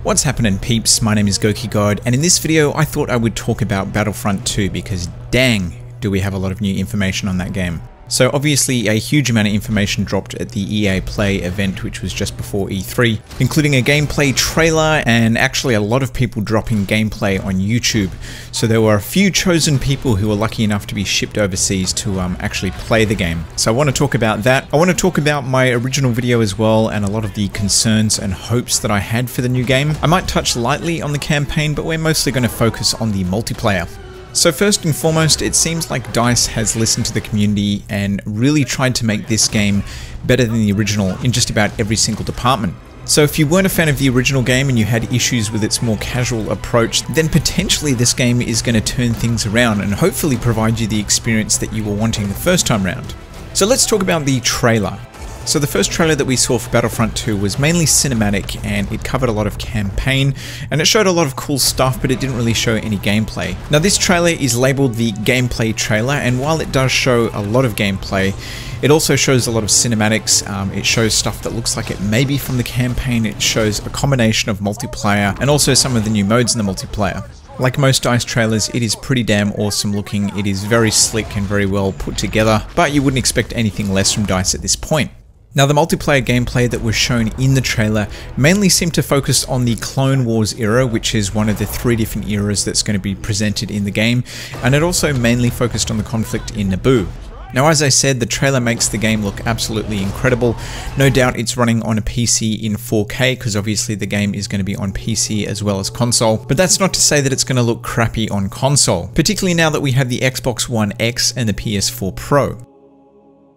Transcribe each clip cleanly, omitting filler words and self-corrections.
What's happening, peeps? My name is GokiGod, and in this video I thought I would talk about Battlefront 2 because dang, do we have a lot of new information on that game. So obviously a huge amount of information dropped at the EA Play event, which was just before E3, including a gameplay trailer and actually a lot of people dropping gameplay on YouTube. So there were a few chosen people who were lucky enough to be shipped overseas to actually play the game. So I want to talk about that. I want to talk about my original video as well and a lot of the concerns and hopes that I had for the new game. I might touch lightly on the campaign, but we're mostly going to focus on the multiplayer. So first and foremost, it seems like DICE has listened to the community and really tried to make this game better than the original in just about every single department. So if you weren't a fan of the original game and you had issues with its more casual approach, then potentially this game is going to turn things around and hopefully provide you the experience that you were wanting the first time round. So let's talk about the trailer. So the first trailer that we saw for Battlefront 2 was mainly cinematic, and it covered a lot of campaign, and it showed a lot of cool stuff, but it didn't really show any gameplay. Now this trailer is labeled the gameplay trailer, and while it does show a lot of gameplay, it also shows a lot of cinematics. It shows stuff that looks like it may be from the campaign. It shows a combination of multiplayer and also some of the new modes in the multiplayer. Like most DICE trailers, it is pretty damn awesome looking. It is very slick and very well put together, but you wouldn't expect anything less from DICE at this point. Now the multiplayer gameplay that was shown in the trailer mainly seemed to focus on the Clone Wars era, which is one of the 3 different eras that's going to be presented in the game, and it also mainly focused on the conflict in Naboo. Now as I said, the trailer makes the game look absolutely incredible. No doubt it's running on a PC in 4K, because obviously the game is going to be on PC as well as console, but that's not to say that it's going to look crappy on console, particularly now that we have the Xbox One X and the PS4 Pro.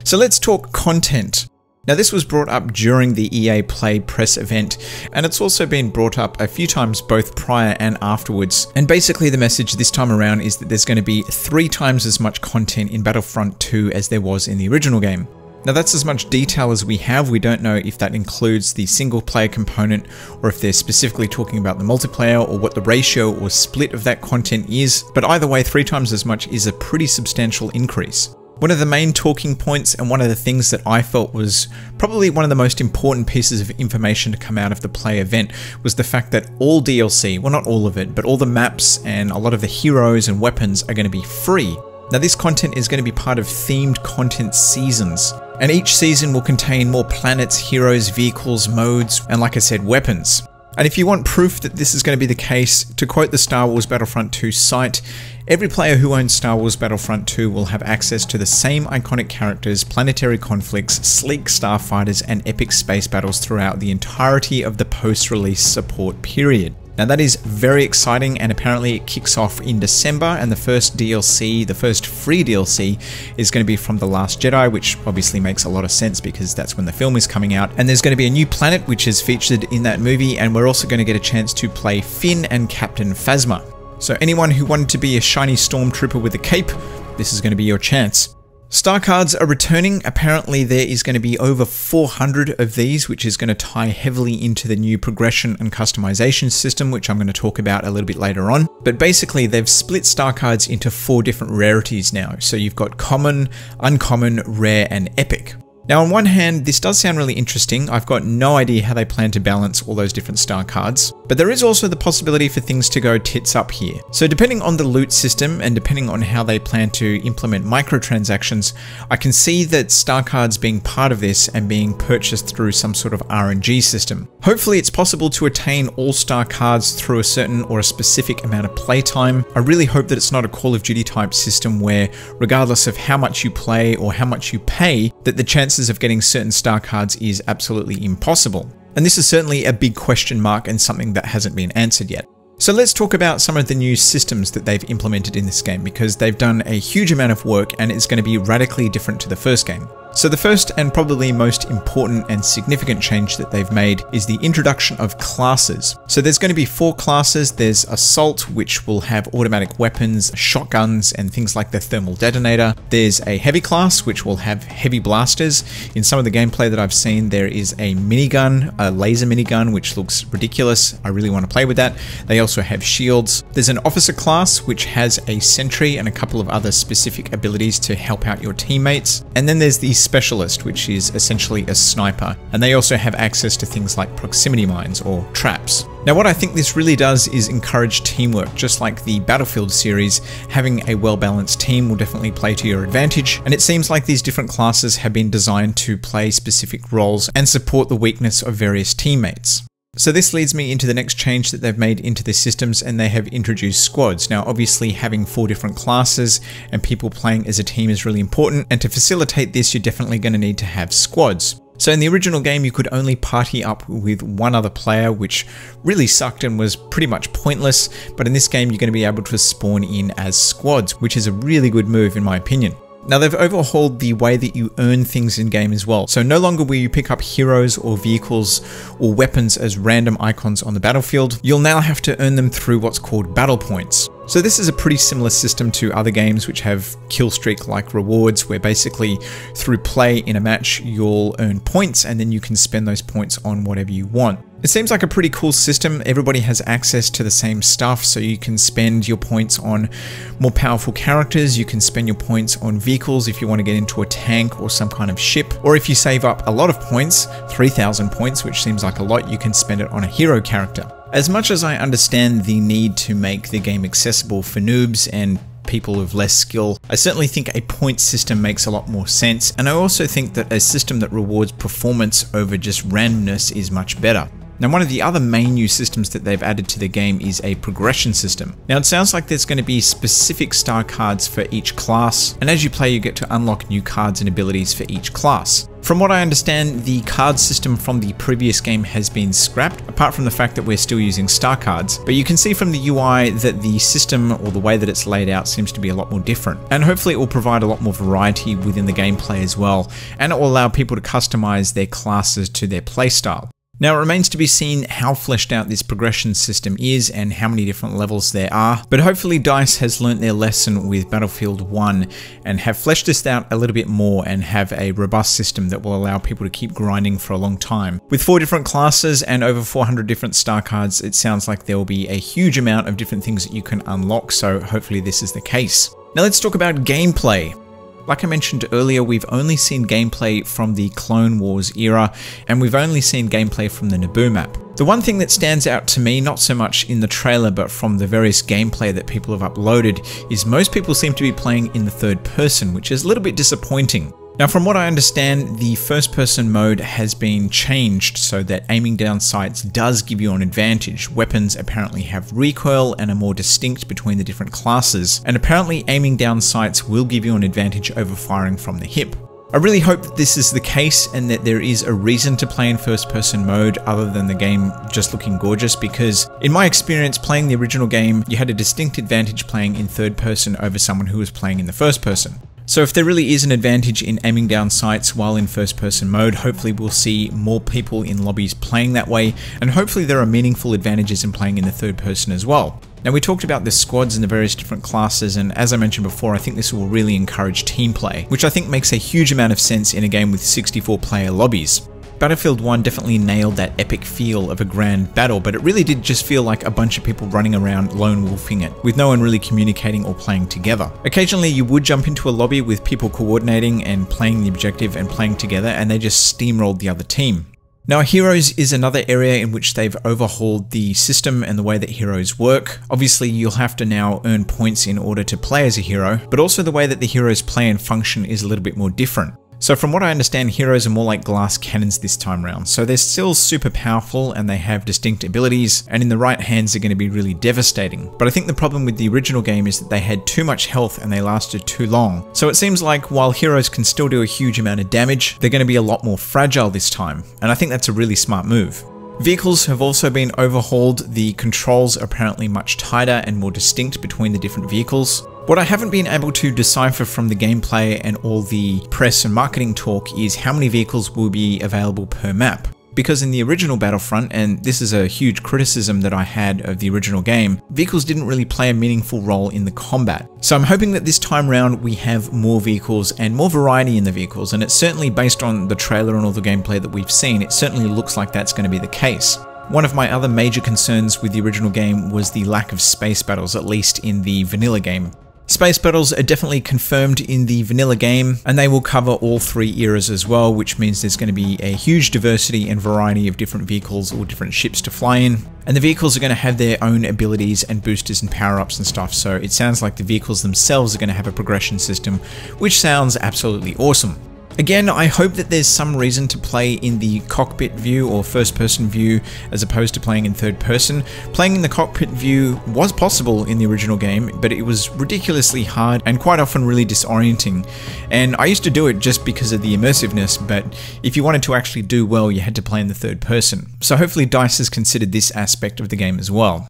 So let's talk content. Now this was brought up during the EA Play press event, and it's also been brought up a few times both prior and afterwards. And basically the message this time around is that there's going to be 3 times as much content in Battlefront 2 as there was in the original game. Now that's as much detail as we have. We don't know if that includes the single player component or if they're specifically talking about the multiplayer or what the ratio or split of that content is, but either way 3 times as much is a pretty substantial increase. One of the main talking points and one of the things that I felt was probably one of the most important pieces of information to come out of the Play event was the fact that all DLC, well not all of it, but all the maps and a lot of the heroes and weapons are going to be free. Now this content is going to be part of themed content seasons, and each season will contain more planets, heroes, vehicles, modes, and like I said, weapons. And if you want proof that this is going to be the case, to quote the Star Wars Battlefront 2 site, every player who owns Star Wars Battlefront 2 will have access to the same iconic characters, planetary conflicts, sleek starfighters, and epic space battles throughout the entirety of the post-release support period. Now that is very exciting, and apparently it kicks off in December, and the first DLC, the first free DLC, is going to be from The Last Jedi, which obviously makes a lot of sense because that's when the film is coming out. And there's going to be a new planet which is featured in that movie, and we're also going to get a chance to play Finn and Captain Phasma. So anyone who wanted to be a shiny stormtrooper with a cape, this is going to be your chance. Star cards are returning. Apparently there is going to be over 400 of these, which is going to tie heavily into the new progression and customization system, which I'm going to talk about a little bit later on. But basically they've split star cards into 4 different rarities now. So you've got common, uncommon, rare, and epic. Now on one hand, this does sound really interesting. I've got no idea how they plan to balance all those different star cards, but there is also the possibility for things to go tits up here. So depending on the loot system and depending on how they plan to implement microtransactions, I can see that star cards being part of this and being purchased through some sort of RNG system. Hopefully it's possible to attain all star cards through a certain or a specific amount of playtime. I really hope that it's not a Call of Duty type system where regardless of how much you play or how much you pay, that the chances of getting certain star cards is absolutely impossible. And this is certainly a big question mark and something that hasn't been answered yet. So let's talk about some of the new systems that they've implemented in this game, because they've done a huge amount of work and it's going to be radically different to the first game. So the first and probably most important and significant change that they've made is the introduction of classes. So there's going to be 4 classes. There's Assault, which will have automatic weapons, shotguns, and things like the thermal detonator. There's a Heavy class, which will have heavy blasters. In some of the gameplay that I've seen, there is a minigun, a laser minigun, which looks ridiculous. I really want to play with that. They also have shields. There's an Officer class, which has a sentry and a couple of other specific abilities to help out your teammates. And then there's the specialist, which is essentially a sniper, and they also have access to things like proximity mines or traps. Now what I think this really does is encourage teamwork. Just like the Battlefield series, having a well-balanced team will definitely play to your advantage, and it seems like these different classes have been designed to play specific roles and support the weakness of various teammates. So this leads me into the next change that they've made into the systems, and they have introduced squads. Now obviously having 4 different classes and people playing as a team is really important, and to facilitate this you're definitely going to need to have squads. So in the original game you could only party up with one other player, which really sucked and was pretty much pointless, but in this game you're going to be able to spawn in as squads, which is a really good move in my opinion. Now they've overhauled the way that you earn things in game as well. So no longer will you pick up heroes or vehicles or weapons as random icons on the battlefield. You'll now have to earn them through what's called battle points. So this is a pretty similar system to other games which have kill streak like rewards, where basically through play in a match you'll earn points and then you can spend those points on whatever you want. It seems like a pretty cool system. Everybody has access to the same stuff, so you can spend your points on more powerful characters, you can spend your points on vehicles if you want to get into a tank or some kind of ship, or if you save up a lot of points, 3,000 points, which seems like a lot, you can spend it on a hero character. As much as I understand the need to make the game accessible for noobs and people with less skill, I certainly think a point system makes a lot more sense, and I also think that a system that rewards performance over just randomness is much better. Now one of the other main new systems that they've added to the game is a progression system. Now it sounds like there's going to be specific star cards for each class, and as you play you get to unlock new cards and abilities for each class. From what I understand, the card system from the previous game has been scrapped, apart from the fact that we're still using star cards, but you can see from the UI that the system or the way that it's laid out seems to be a lot more different, and hopefully it will provide a lot more variety within the gameplay as well, and it will allow people to customize their classes to their playstyle. Now it remains to be seen how fleshed out this progression system is and how many different levels there are, but hopefully DICE has learnt their lesson with Battlefield 1 and have fleshed this out a little bit more and have a robust system that will allow people to keep grinding for a long time. With 4 different classes and over 400 different star cards, it sounds like there will be a huge amount of different things that you can unlock, so hopefully this is the case. Now let's talk about gameplay. Like I mentioned earlier, we've only seen gameplay from the Clone Wars era, and we've only seen gameplay from the Naboo map. The one thing that stands out to me, not so much in the trailer but from the various gameplay that people have uploaded, is most people seem to be playing in the third person, which is a little bit disappointing. Now from what I understand, the first person mode has been changed so that aiming down sights does give you an advantage. Weapons apparently have recoil and are more distinct between the different classes, and apparently aiming down sights will give you an advantage over firing from the hip. I really hope that this is the case and that there is a reason to play in first person mode other than the game just looking gorgeous, because in my experience playing the original game, you had a distinct advantage playing in third person over someone who was playing in the first person. So if there really is an advantage in aiming down sights while in first person mode, hopefully we'll see more people in lobbies playing that way, and hopefully there are meaningful advantages in playing in the third person as well. Now we talked about the squads and the various different classes, and as I mentioned before, I think this will really encourage team play, which I think makes a huge amount of sense in a game with 64 player lobbies. Battlefield 1 definitely nailed that epic feel of a grand battle, but it really did just feel like a bunch of people running around lone wolfing it, with no one really communicating or playing together. Occasionally you would jump into a lobby with people coordinating and playing the objective and playing together, and they just steamrolled the other team. Now heroes is another area in which they've overhauled the system and the way that heroes work. Obviously you'll have to now earn points in order to play as a hero, but also the way that the heroes play and function is a little bit more different. So from what I understand, heroes are more like glass cannons this time around. So they're still super powerful and they have distinct abilities, and in the right hands they're going to be really devastating. But I think the problem with the original game is that they had too much health and they lasted too long. So it seems like while heroes can still do a huge amount of damage, they're going to be a lot more fragile this time. And I think that's a really smart move. Vehicles have also been overhauled. The controls are apparently much tighter and more distinct between the different vehicles. What I haven't been able to decipher from the gameplay and all the press and marketing talk is how many vehicles will be available per map. Because in the original Battlefront, and this is a huge criticism that I had of the original game, vehicles didn't really play a meaningful role in the combat. So I'm hoping that this time round we have more vehicles and more variety in the vehicles, and it's certainly based on the trailer and all the gameplay that we've seen, it certainly looks like that's going to be the case. One of my other major concerns with the original game was the lack of space battles, at least in the vanilla game. Space battles are definitely confirmed in the vanilla game, and they will cover all 3 eras as well, which means there's going to be a huge diversity and variety of different vehicles or different ships to fly in. And the vehicles are going to have their own abilities and boosters and power-ups and stuff, so it sounds like the vehicles themselves are going to have a progression system, which sounds absolutely awesome. Again, I hope that there's some reason to play in the cockpit view or first-person view as opposed to playing in third person. Playing in the cockpit view was possible in the original game, but it was ridiculously hard and quite often really disorienting. And I used to do it just because of the immersiveness, but if you wanted to actually do well, you had to play in the third person. So hopefully DICE has considered this aspect of the game as well.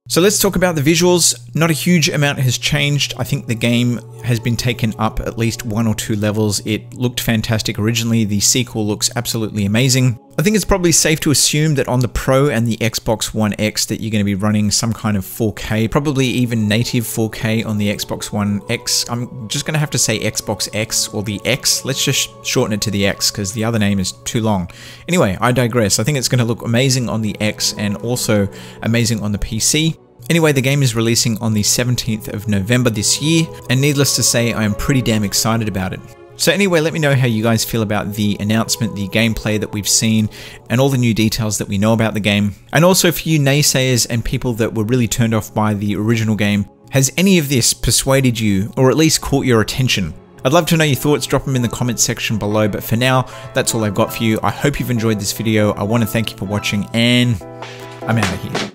So let's talk about the visuals. Not a huge amount has changed. I think the game has been taken up at least 1 or 2 levels. It looked fantastic originally. The sequel looks absolutely amazing. I think it's probably safe to assume that on the Pro and the Xbox One X that you're going to be running some kind of 4K, probably even native 4K on the Xbox One X. I'm just going to have to say Xbox X or the X. Let's just shorten it to the X because the other name is too long. Anyway, I digress. I think it's going to look amazing on the X and also amazing on the PC. Anyway, the game is releasing on the 17th of November this year, and needless to say, I am pretty damn excited about it. So anyway, let me know how you guys feel about the announcement, the gameplay that we've seen, and all the new details that we know about the game. And also for you naysayers and people that were really turned off by the original game, has any of this persuaded you, or at least caught your attention? I'd love to know your thoughts, drop them in the comments section below, but for now, that's all I've got for you. I hope you've enjoyed this video. I want to thank you for watching, and I'm out of here.